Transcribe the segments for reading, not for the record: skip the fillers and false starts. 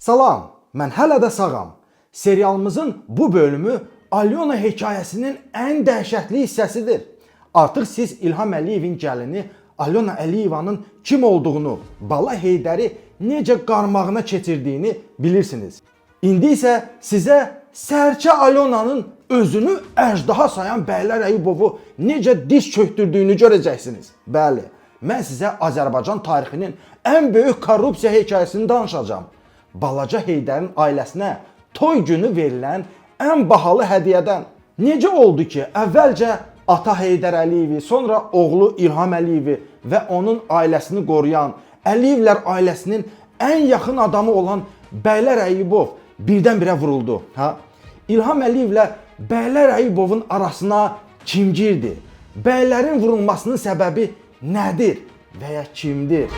Salam, mən hələ də sağam. Serialımızın bu bölümü Alyona hekayəsinin ən dəhşətli hissəsidir. Artıq siz İlham Əliyevin gəlini Alyona Əliyevanın kim olduğunu, Bala Heydəri necə qarmağına keçirdiyini bilirsiniz. İndi isə sizə sərçə Alyonanın özünü əjdaha sayan Bəylər Əyibovu necə diz çöktürdüyünü görəcəksiniz. Bəli, mən sizə Azərbaycan tarixinin ən böyük korrupsiya hekayəsini danışacağam. Balaca Heydərin ailəsinə toy günü verilən ən bahalı hədiyyədən. Necə oldu ki, əvvəlcə ata Heydər Əliyevi, sonra oğlu İlham Əliyevi və onun ailəsini qoruyan Əliyevlər ailəsinin ən yaxın adamı olan Bəylər Əyibov birdən-birə vuruldu. İlham Əliyevlə Bəylər Əyibovun arasına kim girdi? Bəylərin vurulmasının səbəbi nədir və ya kimdir?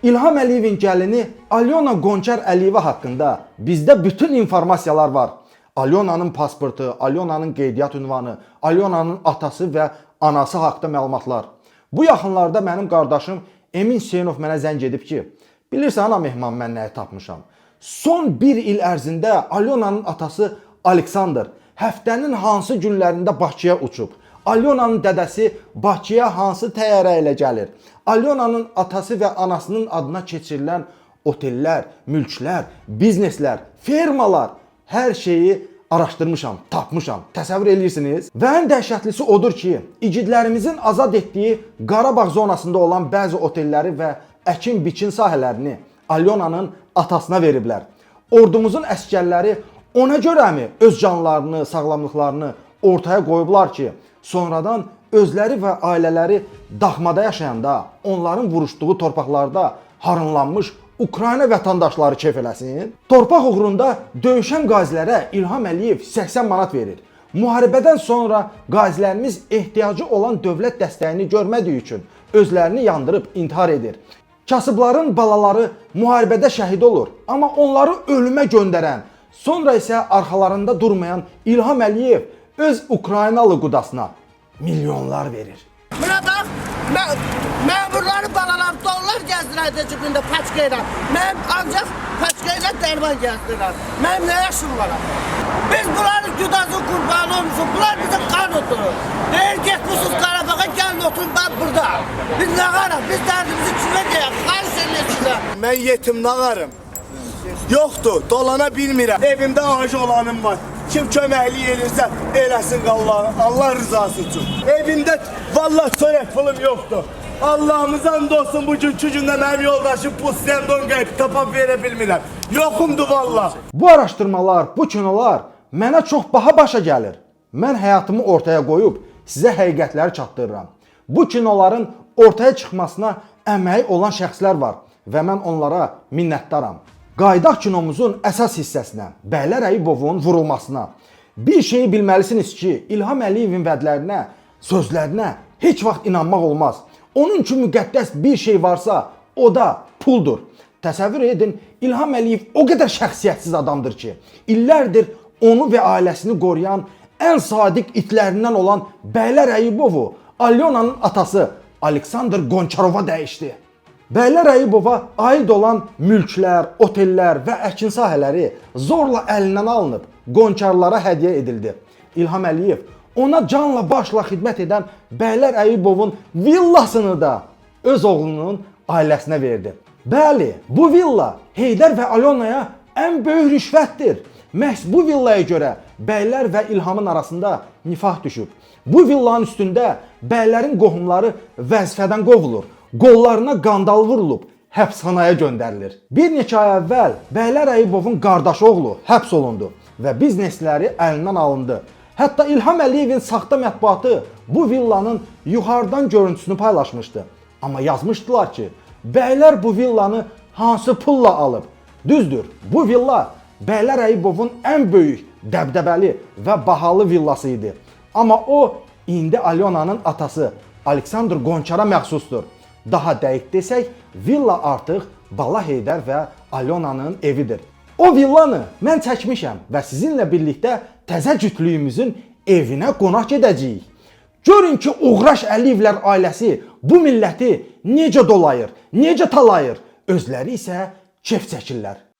İlham Əliyevin gəlini Alyona Qonçar Əliyeva haqqında bizdə bütün informasiyalar var. Alyonanın pasportu, Alyonanın qeydiyyat ünvanı, Alyonanın atası və anası haqqında məlumatlar. Bu yaxınlarda mənim qardaşım Emin Hüseynov mənə zəng edib ki, bilirsən ana mehman mən nəyi tapmışam. Son bir il ərzində Alyonanın atası Aleksandr həftənin hansı günlərində Bakıya uçub. Alyonanın dədəsi Bakıya hansı təyyarə ilə gəlir? Alyonanın atası və anasının adına keçirilən otellər, mülklər, bizneslər, fermalar, hər şeyi araşdırmışam, tapmışam. Təsəvvür edirsiniz? Və ən dəhşətlisi odur ki, igidlərimizin azad etdiyi Qarabağ zonasında olan bəzi otelləri və əkin-biçin sahələrini Alyonanın atasına veriblər. Ordumuzun əskərləri ona görəmi öz canlarını, sağlamlıqlarını ortaya qoyublar ki, sonradan özləri və ailələri daxmada yaşayanda onların vuruşduğu torpaqlarda harınlanmış Ukrayna vətəndaşları kef eləsin. Torpaq uğrunda döyüşən qazilərə İlham Əliyev 80 manat verir. Müharibədən sonra qazilərimiz ehtiyacı olan dövlət dəstəyini görmədiyi üçün özlərini yandırıb intihar edir. Kasıbların balaları müharibədə şəhid olur, amma onları ölümə göndərən, sonra isə arxalarında durmayan İlham Əliyev öz Ukraynalı qudasına milyonlar verir. Burada məmurların balaları dollar gəzdirəcək cibində paçkayla. Mən ancaq paçkayla dərman gəzdirirəm. Mənim nə yaşım var? Biz bunların güdazın qurbanı olmuşuz. Bunlar bizi qan oturur. Eğer getmişsiniz Qarabağa gəlin oturun ben burada. Biz nə qaraq? Biz dərdimizi kimə deyək? Xarş eləyək sizə. Mən yetim nağarım. Yoxdur, dolana bilmirəm. Evimdə ağacı olanım var. Kim köməklik edirsə, eləsin Allah rızası üçün. Evimdə vallahi çörək pulum yoxdur. Allah'ımıza and olsun bugünkü gündə mənim yoldaşım bu sendon qayıp tapab verə bilmirəm. Yoxumdur vallahi. Bu araşdırmalar, bu kinolar mənə çox baha başa gəlir. Mən həyatımı ortaya qoyub sizə həqiqətləri çatdırıram. Bu kinoların ortaya çıxmasına əməyi olan şəxslər var və mən onlara minnətdaram. Qaydaq kinomuzun əsas hissəsinə, Bəylər Əyibovun vurulmasına. Bir şeyi bilməlisiniz ki, İlham Əliyevin vədlərinə, sözlərinə heç vaxt inanmaq olmaz. Onun üçün müqəddəs bir şey varsa, o da puldur. Təsəvvür edin, İlham Əliyev o qədər şəxsiyyətsiz adamdır ki, illərdir onu və ailəsini qoruyan ən sadiq itlərindən olan Bəylər Əyibovu Alyonanın atası Aleksandr Qonçarova dəyişdi. Bəylər Əyibova aid olan mülklər, otellər və əkin sahələri zorla əlindən alınıb Qonçarlara hədiyyə edildi. İlham Əliyev ona canla başla xidmət edən Bəylər Əyibovun villasını da öz oğlunun ailəsinə verdi. Bəli, bu villa Heydər və Alyonaya ən böyük rüşvətdir. Məhz bu villaya görə Bəylər və İlhamın arasında nifah düşüb. Bu villanın üstündə bəylərin qohumları vəzifədən qovulur. Qollarına qandal vurulub, həbsxanaya göndərilir. Bir neçə ay əvvəl Bəylər Əyibovun qardaşı oğlu həbs olundu və biznesləri əlindən alındı. Hətta İlham Əliyevin saxta mətbuatı bu villanın yuxarıdan görüntüsünü paylaşmışdı. Amma yazmışdılar ki, bəylər bu villanı hansı pulla alıb? Düzdür, bu villa Bəylər Əyibovun ən böyük, dəbdəbəli və bahalı villası idi. Amma o, indi Alyonanın atası Aleksandr Qonçara məxsusdur. Daha dəqiq desək, villa artıq Bala Heydər və Alyonanın evidir. O villanı mən çəkmişəm və sizinlə birlikdə təzə cütlüyümüzün evinə qonaq gedəcəyik. Görün ki, Uğraş Əliyevlər ailəsi bu milləti necə dolayır, necə talayır, özləri isə kef çəkirlər.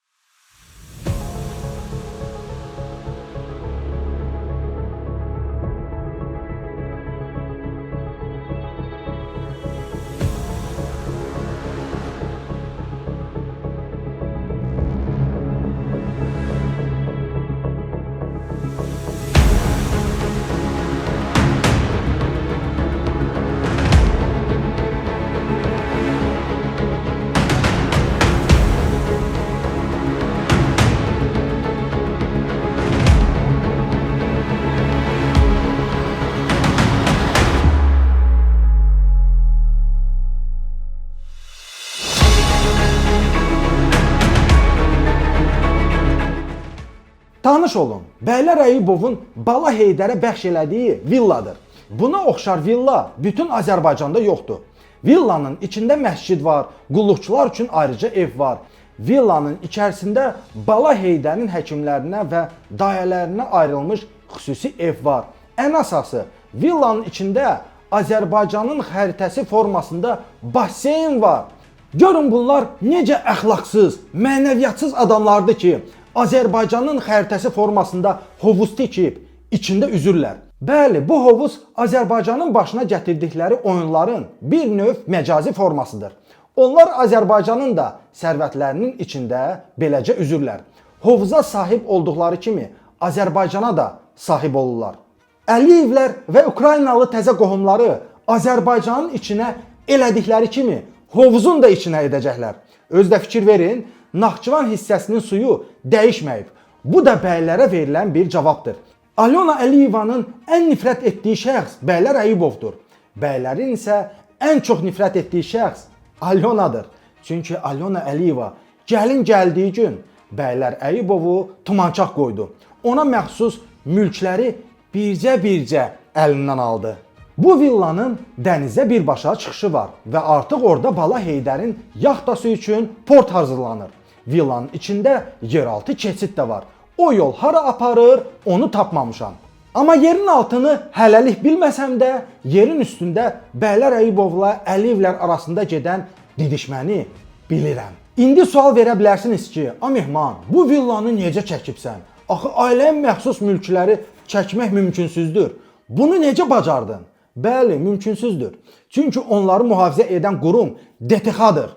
Tanış olun, Bəylər Əyubovun Bala Heydərə bəxş elədiyi villadır. Buna oxşar villa bütün Azərbaycanda yoxdur. Villanın içində məscid var, qulluqçular üçün ayrıca ev var. Villanın içərisində Bala Heydərin həkimlərinə və dayələrinə ayrılmış xüsusi ev var. Ən əsası, villanın içində Azərbaycanın xəritəsi formasında basseyn var. Görün bunlar necə əxlaqsız, mənəviyyatsız adamlardır ki, Azərbaycanın xəritəsi formasında hovuz tikib, içində üzürlər. Bəli, bu hovuz Azərbaycanın başına gətirdikləri oyunların bir növ məcazi formasıdır. Onlar Azərbaycanın da sərvətlərinin içində beləcə üzürlər. Hovuza sahib olduqları kimi Azərbaycana da sahib olurlar. Əliyevlər və Ukraynalı təzə qohumları Azərbaycanın içinə elədikləri kimi hovuzun da içinə edəcəklər. Özdə fikir verin, Naxçıvan hissəsinin suyu dəyişməyib. Bu da bəylərə verilən bir cavabdır. Alyona Əliyevanın ən nifrət etdiyi şəxs Bəylər Əyubovdur. Bəylərin isə ən çox nifrət etdiyi şəxs Alyonadır. Çünki Alyona Əliyeva gəlin gəldiyi gün Bəylər Əyubovu tumançaq qoydu. Ona məxsus mülkləri bircə-bircə əlindən aldı. Bu villanın dənizə birbaşa çıxışı var və artıq orada Bala Heydərin yaxtası üçün port hazırlanır. Villanın içində yeraltı keçid də var. O yol hara aparır, onu tapmamışam. Amma yerin altını hələlik bilməsəm də, yerin üstündə Bəylər Əyubovla Əliyevlər arasında gedən didişməni bilirəm. İndi sual verə bilərsiniz ki, Mehman, bu villanı necə çəkibsən? Axı ailəyə məxsus mülkləri çəkmək mümkünsüzdür. Bunu necə bacardın? Bəli, mümkünsüzdür. Çünki onları mühafizə edən qurum DTX-dır.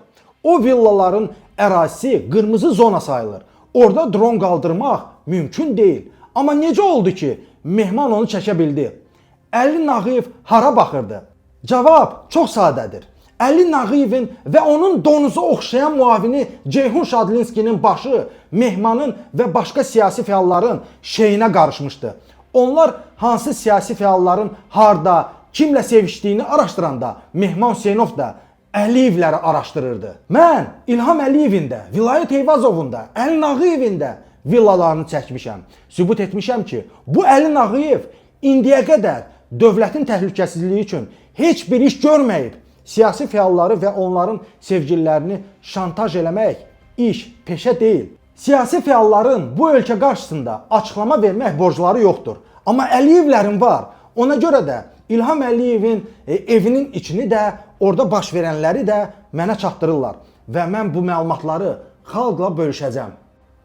O villaların ərazisi qırmızı zona sayılır. Orada dron qaldırmaq mümkün deyil. Amma necə oldu ki, Mehman onu çəkə bildi? Əli Nağıyev hara baxırdı? Cavab çox sadədir. Əli Nağıyevin və onun donuza oxşayan muavini Ceyhun Şadlinskinin başı Mehmanın və başqa siyasi fəalların şeyinə qarışmışdı. Onlar hansı siyasi fəalların harda, kimlə sevişdiyini araşdıranda Mehman Hüseynov da Əliyevləri araşdırırdı. Mən İlham Əliyevin də, Vilayət Eyvazovun da, Əli Nağıyevin də villalarını çəkmişəm. Sübut etmişəm ki, bu Əli Nağıyev indiyə qədər dövlətin təhlükəsizliyi üçün heç bir iş görməyib. Siyasi fəalları və onların sevgililərini şantaj eləmək iş, peşə deyil. Siyasi fəalların bu ölkə qarşısında açıqlama vermək borcları yoxdur. Amma Əliyevlərin var. Ona görə də İlham Əliyevin evinin içini də, orada baş verənləri də mənə çatdırırlar. Və mən bu məlumatları xalqla bölüşəcəm.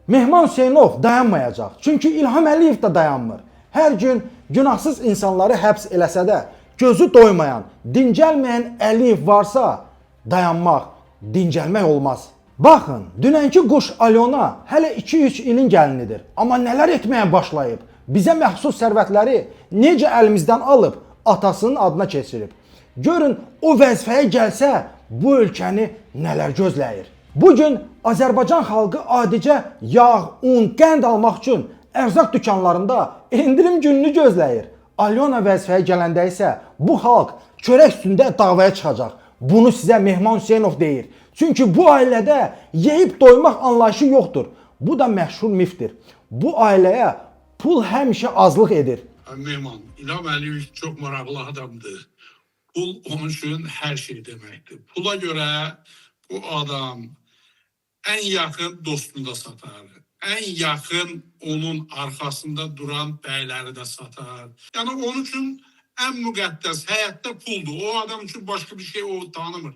Mehman Hüseynov dayanmayacaq. Çünki İlham Əliyev də dayanmır. Hər gün günahsız insanları həbs eləsə də, gözü doymayan, dincəlməyən Əliyev varsa, dayanmaq, dincəlmək olmaz. Baxın, dünənki quş Alyona hələ 2-3 ilin gəlinidir. Amma nələr etməyə başlayıb? Bizə məxsus sərvətləri necə əlimizdən alıb, atasının adına keçirib. Görün, o vəzifəyə gəlsə, bu ölkəni nələr gözləyir. Bugün Azərbaycan xalqı adicə yağ, un, qənd almaq üçün ərzaq dükanlarında endirim gününü gözləyir. Alyona vəzifəyə gələndə isə bu xalq çörək üstündə davaya çıxacaq. Bunu sizə Mehman Hüseynov deyir. Çünki bu ailədə yeyib doymaq anlayışı yoxdur. Bu da məşhur mifdir. Bu ailəyə pul həmişə azlıq edir. Mehman, İlham Əliyev çox maraqlı adamdır. Pul onun üçün hər şey deməkdir. Pula görə bu adam en yakın dostunu da satar. En yakın onun arkasında duran beyleri de satar. Yani onun için en müqəddəs həyatda puldur. O adam için başka bir şey o tanımır.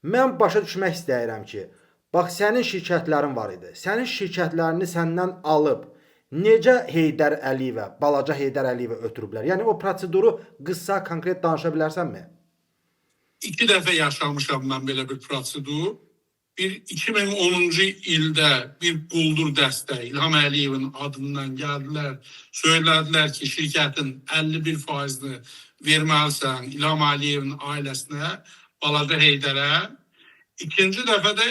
Mən başa düşmək istəyirəm ki, bax sənin şirkətlərin var idi. Sənin şirkətlərini səndən alıb necə Heydər Əliyevə, balaca Heydər Əliyevə ötürüblər? Yəni o proseduru qısa, konkret danışa bilərsənmi? 2 dəfə yaşamışam mən belə bir prosedur. Bir 2010-cu ildə bir quldur dəstə İlham Əliyevin adından gəldilər. Söylədilər ki, şirkətin 51%-ni verməlisən İlham Əliyevin ailəsinə, balaca Heydərə. İkinci dəfə də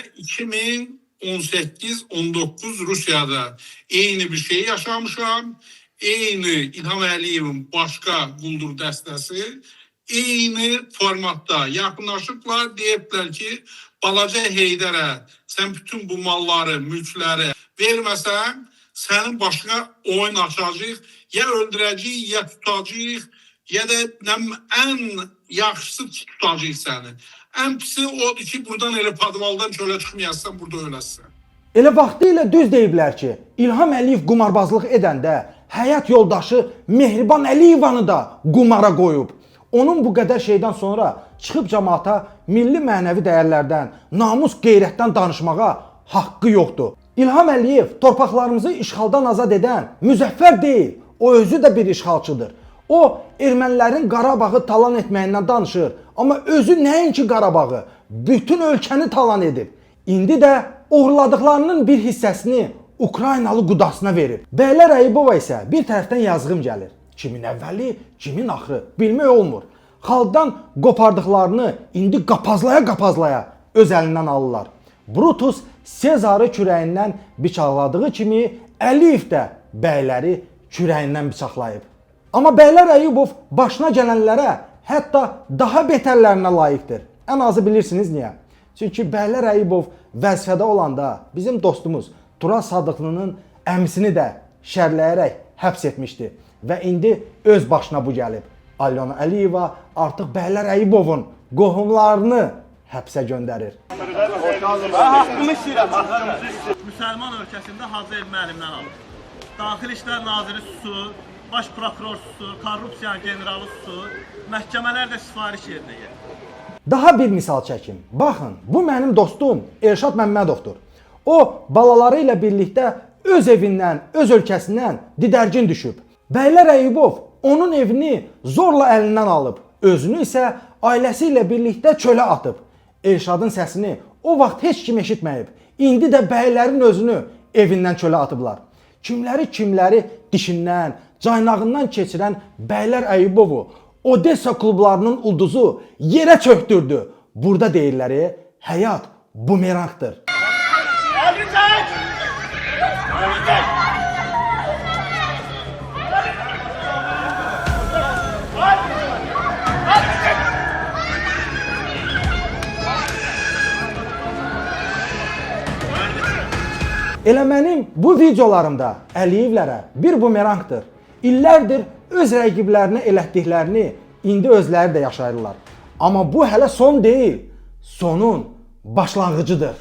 2018-19 Rusiyada eyni bir şey yaşamışam. Eyni İlham Əliyevin başqa quldur dəstəsi eyni formatda yaxınlaşıblar, deyiblər ki, balaca Heydərə sən bütün bu malları, mülkləri verməsən, sənin başqa oyun açacaq, ya öldürəcəyik, ya tutacaq, ya da ən yaxşısı tutacaq səni. Ən pisi odur ki, buradan elə padvaldan çölə çıxmayasan, burada öləsən. Elə vaxtı ilə düz deyiblər ki, İlham Əliyev qumarbazlıq edəndə həyat yoldaşı Mehriban Əliyevanı da qumara qoyub. Onun bu qədər şeydən sonra çıxıb cəmaata milli mənəvi dəyərlərdən, namus, qeyrətdən danışmağa haqqı yoxdur. İlham Əliyev torpaqlarımızı işğaldan azad edən Müzəffər deyil, o özü də bir işğalçıdır. O, ermənilərin Qarabağı talan etməyindən danışır, amma özü nəinki Qarabağı, bütün ölkəni talan edib. İndi də uğurladıqlarının bir hissəsini Ukraynalı qudasına verib. Bəylər Əyubova isə bir tərəfdən yazığım gəlir. Kimin əvvəli, kimin axırı bilmək olmur. Xalqdan qopardıqlarını indi qapazlaya öz əlindən alırlar. Brutus Sezarı kürəyindən bıçaqladığı kimi Əliyev də bəyləri kürəyindən bıçaqlayıb. Amma bəylər Əyubov başına gələnlərə hətta daha betərlərinə layiqdir. Ən azı bilirsiniz niyə? Çünki bəylər Əyubov vəzifədə olanda bizim dostumuz Tural Sadıqlının əmisini də şərləyərək həbs etmişdi. Və indi öz başına bu gəlib. Alyona Əliyeva artıq bəylər Əyubovun qohumlarını həbsə göndərir. Haqqımı istəyirəm, haqqımızı istəyirəm. Müsəlman ölkəsində Hacı elmi əlimdən alır. Daxili İşlər Naziri susur, Baş Prokuror susur, korrupsiyanın generalı susur, məhkəmələr də sifariş yerinə gelir. Daha bir misal çəkim. Baxın, bu mənim dostum Elşad Məmmədovdur. O, balaları ilə birlikdə öz evindən, öz ölkəsindən didərgin düşüb. Bəylər Əyubov onun evini zorla əlindən alıb, özünü isə ailəsi ilə birlikdə çölə atıb. Elşadın səsini o vaxt heç kim eşitməyib. İndi də bəylərin özünü evindən çölə atıblar. Kimləri dişindən, caynağından keçirən bəylər Əyubovu Odessa klublarının ulduzu yerə çöktürdü. Burada deyirləri, həyat bumerangdır. Elə mənim bu videolarımda Əliyevlərə bir bumerangdır. İllərdir öz rəqiblərinə elətdiklərini indi özləri də yaşayırlar. Amma bu hələ son deyil, sonun başlanğıcıdır.